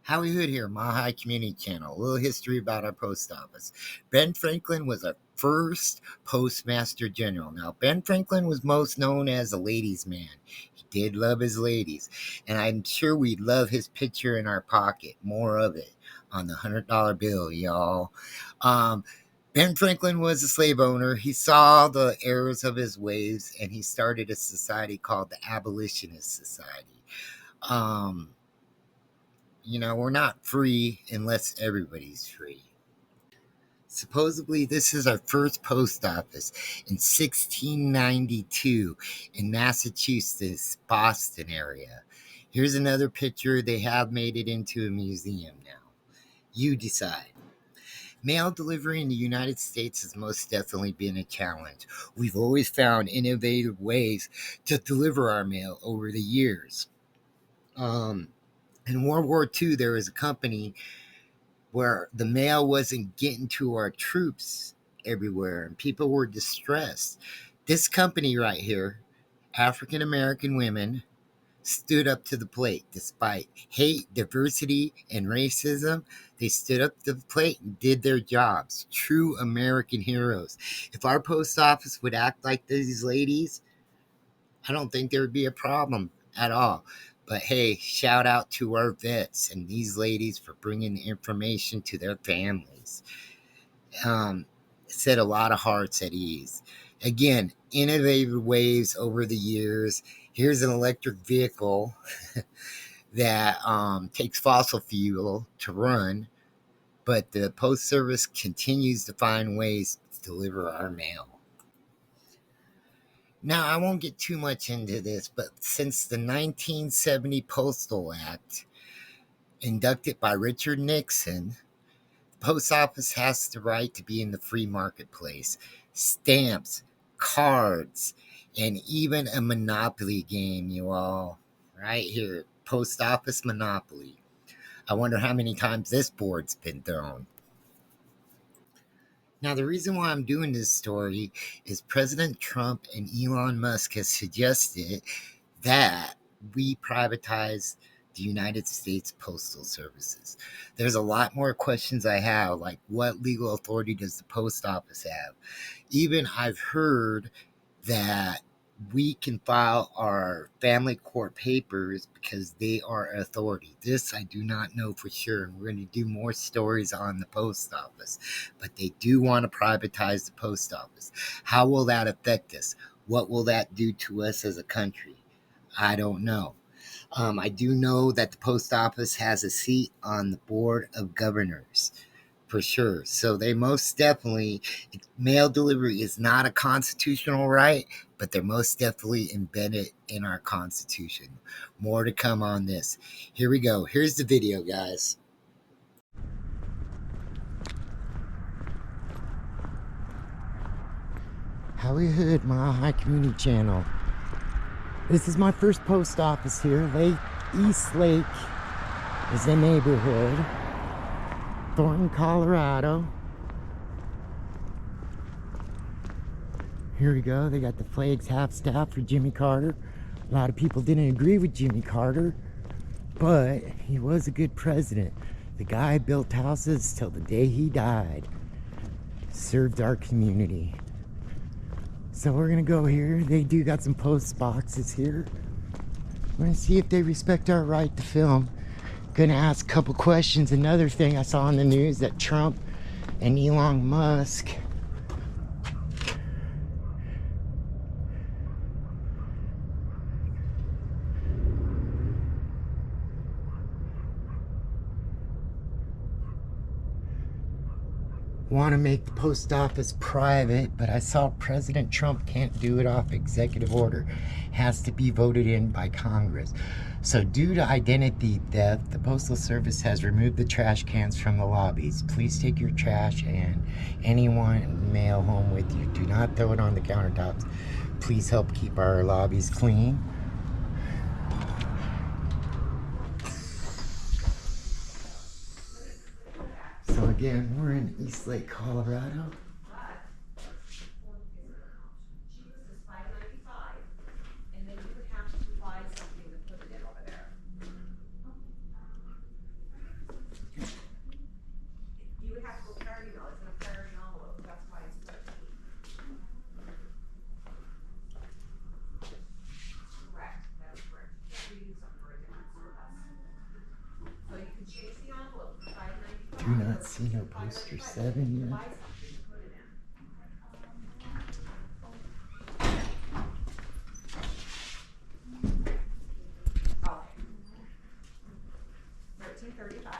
Howie Hood here, Mahi Community Channel. A little history about our post office. Ben Franklin was our first postmaster general. Now, Ben Franklin was most known as a ladies' man. He did love his ladies, and I'm sure we'd love his picture in our pocket. More of it on the $100 bill, y'all. Ben Franklin was a slave owner. He saw the errors of his ways, and he started a society called the Abolitionist Society. We're not free unless everybody's free. Supposedly, this is our first post office in 1692 in Massachusetts, Boston area. Here's another picture. They have made it into a museum now. You decide. Mail delivery in the United States has most definitely been a challenge. We've always found innovative ways to deliver our mail over the years. In World War II, there was a company where the mail wasn't getting to our troops everywhere and people were distressed. This company right here, African American women, stood up to the plate despite hate, diversity, and racism. They stood up to the plate and did their jobs. True American heroes. If our post office would act like these ladies, I don't think there would be a problem at all. But hey, shout out to our vets and these ladies for bringing the information to their families. Set a lot of hearts at ease. Again, innovative ways over the years. Here's an electric vehicle that takes fossil fuel to run, but the post service continues to find ways to deliver our mail. Now, I won't get too much into this, but since the 1970 Postal Act, inducted by Richard Nixon, the post office has the right to be in the free marketplace. Stamps, cards, and even a Monopoly game, you all. Right here, Post Office Monopoly. I wonder how many times this board's been thrown. Now, the reason why I'm doing this story is President Trump and Elon Musk has suggested that we privatize the United States Postal Services. There's a lot more questions I have, like what legal authority does the post office have? Even I've heard that we can file our family court papers because they are authority. This I do not know for sure, and we're going to do more stories on the post office. But they do want to privatize the post office. How will that affect us? What will that do to us as a country? I don't know. I do know that the post office has a seat on the board of governors. For sure. So they most definitely, mail delivery is not a constitutional right, but they're most definitely embedded in our Constitution. More to come on this. Here we go. Here's the video, guys. Howie Hood, Mahi Community Channel. This is my first post office here. East Lake is the neighborhood. Thornton, Colorado. Here we go. They got the flags half staff for Jimmy Carter. A lot of people didn't agree with Jimmy Carter, but he was a good president. The guy built houses till the day he died. Served our community. So we're gonna go here. They do got some post boxes here. We're gonna see if they respect our right to film. Gonna ask a couple questions. Another thing I saw in the news that Trump and Elon Musk want to make the post office private, but I saw President Trump can't do it off executive order. Has to be voted in by Congress. So due to identity theft, the Postal Service has removed the trash cans from the lobbies. Please take your trash and anyone mail home with you. Do not throw it on the countertops. Please help keep our lobbies clean. So again, we're in East Lake, Colorado. do not see no poster 7 yet. Oh. 1335.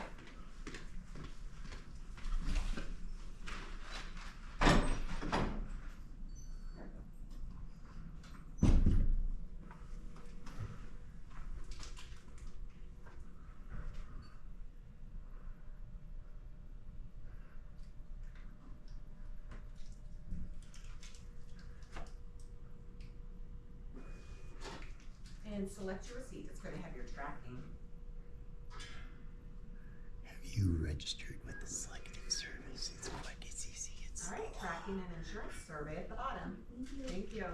And select your receipt. It's going to have your tracking. Have you registered with the selective service? It's MHCC Is. All right, tracking and insurance survey at the bottom. Thank you.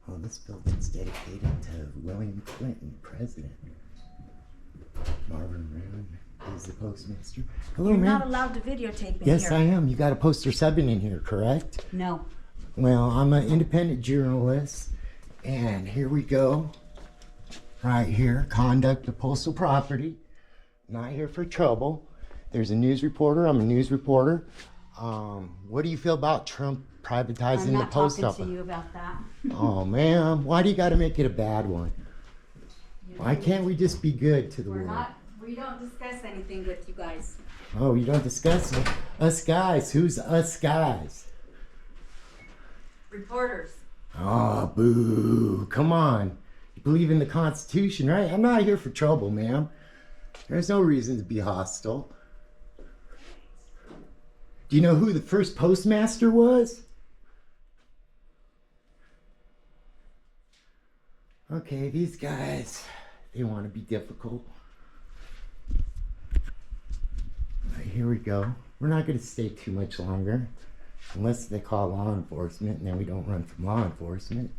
Well, this building's dedicated to William Clinton, president. Marvin Roon is the postmaster. Hello, You're ma'am. not allowed to videotape in Yes, here. I am. You got a poster 7 in here, correct? No. Well, I'm an independent journalist, and here we go. Right here, conduct of postal property. Not here for trouble. There's a news reporter. I'm a news reporter. What do you feel about Trump privatizing I'm the not post talking office? to you about that. Oh, ma'am, why do you got to make it a bad one? Why can't we just be good to the world? We don't discuss anything with you guys. Oh, you don't discuss it? Us guys. Who's us guys? Reporters. Oh, boo. Come on. You believe in the Constitution, right? I'm not here for trouble, ma'am. There's no reason to be hostile. Do you know who the first postmaster was? Okay, these guys, they want to be difficult. Right, here we go. We're not going to stay too much longer. Unless they call law enforcement, and then we don't run from law enforcement.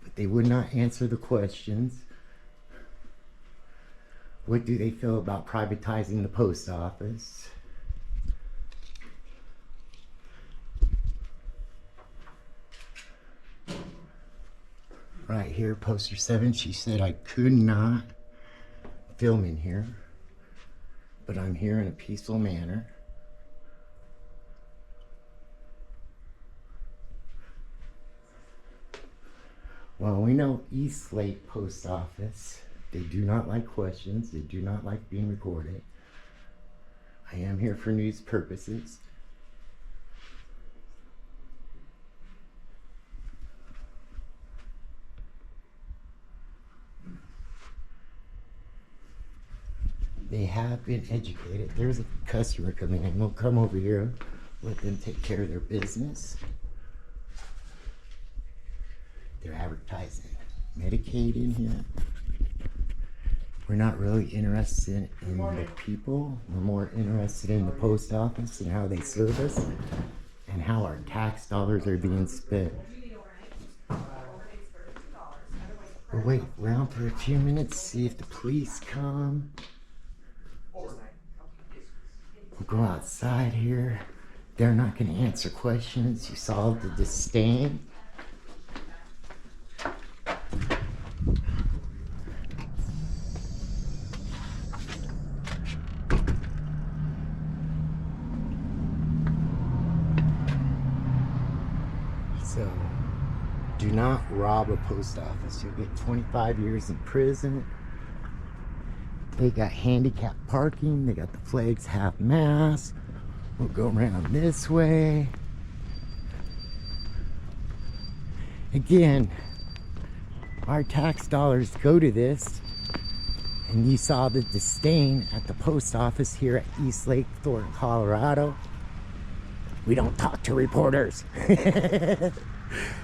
But they would not answer the questions. What do they feel about privatizing the post office? Right here, poster 7, she said I could not film in here, but I'm here in a peaceful manner. Well, we know East Lake Post Office, they do not like questions, they do not like being recorded. I am here for news purposes. They have been educated. There's a customer coming in. We'll come over here, let them take care of their business. They're advertising Medicaid in here. We're not really interested in the people. We're more interested in the post office and how they serve us and how our tax dollars are being spent. We'll wait around for a few minutes, see if the police come. We'll go outside here. They're not going to answer questions. You saw the disdain. So, do not rob a post office. You'll get 25 years in prison. They got handicapped parking. They got the flags half mast. We'll go around this way. Again, our tax dollars go to this. And you saw the disdain at the post office here at East Lake, Thornton, Colorado. We don't talk to reporters.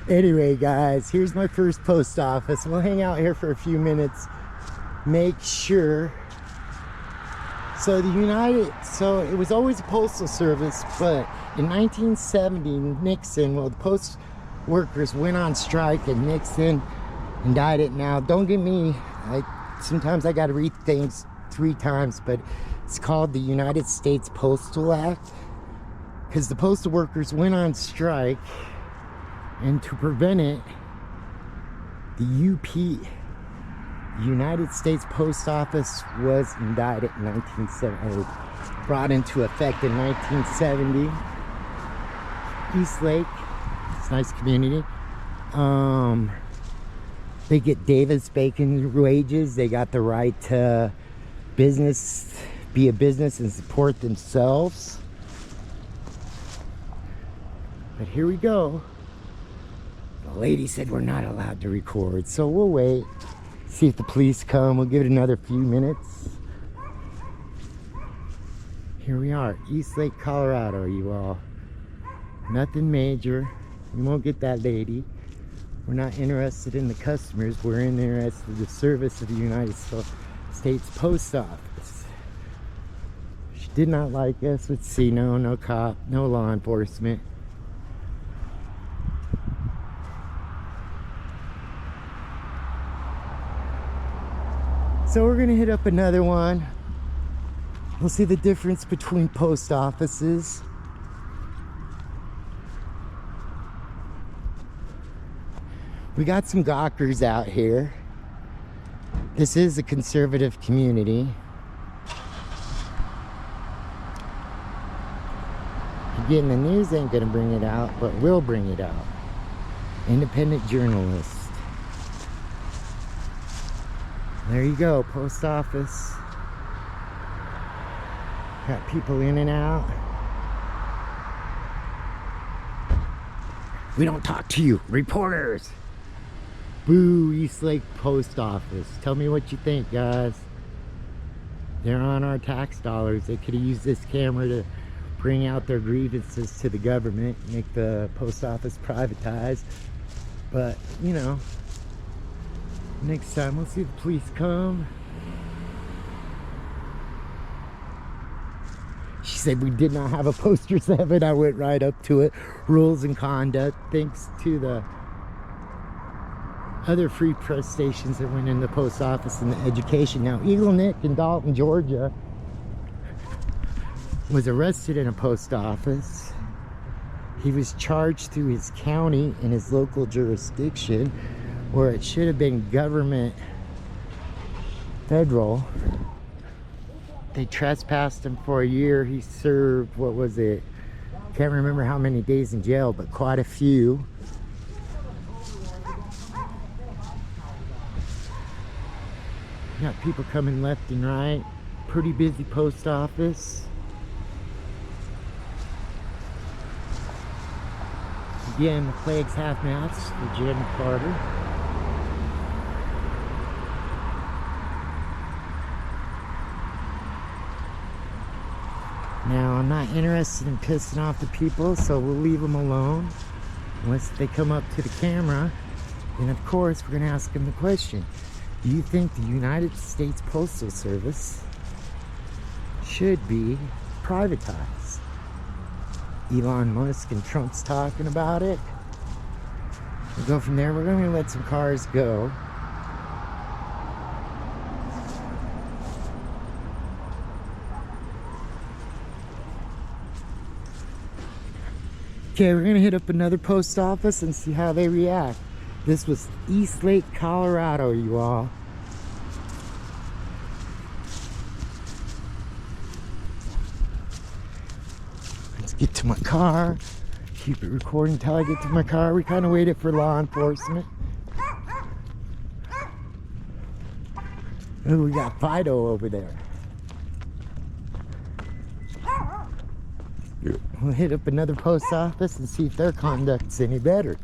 Anyway, guys, here's my first post office. We'll hang out here for a few minutes. Make sure. So it was always a postal service, but in 1970, Nixon, the post workers went on strike and Nixon indicted. Now, don't get me, sometimes I gotta read things 3 times, but it's called the United States Postal Act because the postal workers went on strike, and to prevent it, the United States Post Office was indicted in 1970, brought into effect in 1970. East Lake, it's a nice community. They get Davis-Bacon wages. They got the right to be a business and support themselves. But here we go. The lady said we're not allowed to record, so we'll wait. See if the police come. We'll give it another few minutes. Here we are, East Lake, Colorado, you all. Nothing major. You won't get that lady. We're not interested in the customers. We're interested in the service of the United States Post Office. She did not like us. Let's see. No cop, no law enforcement. So we're gonna hit up another one. We'll see the difference between post offices. We got some gawkers out here. This is a conservative community. Again, the news ain't gonna bring it out, but we'll bring it out. Independent journalist. There you go, post office. Got people in and out. We don't talk to you, reporters. Boo, East Lake Post Office. Tell me what you think, guys. They're on our tax dollars. They could have used this camera to bring out their grievances to the government, make the post office privatized. But, you know, next time we'll see the police come. She said we did not have a poster 7. I went right up to it. Rules and conduct, thanks to the other free press stations that went in the post office and the education. Now, Eagle Nick in Dalton, Georgia was arrested in a post office. He was charged through his county and his local jurisdiction, where it should have been government federal. They trespassed him for a year. He served, what was it? Can't remember how many days in jail, but quite a few. Got people coming left and right. Pretty busy post office. Again, the flag's half-mast for Jen Carter. Now, I'm not interested in pissing off the people, so we'll leave them alone. Unless they come up to the camera. And of course, we're gonna ask them the question. Do you think the United States Postal Service should be privatized? Elon Musk and Trump's talking about it. We'll go from there. We're going to let some cars go. Okay, we're going to hit up another post office and see how they react. This was East Lake, Colorado, you all. Let's get to my car. Keep it recording until I get to my car. We kind of waited for law enforcement. Oh, we got Fido over there. We'll hit up another post office and see if their conduct's any better.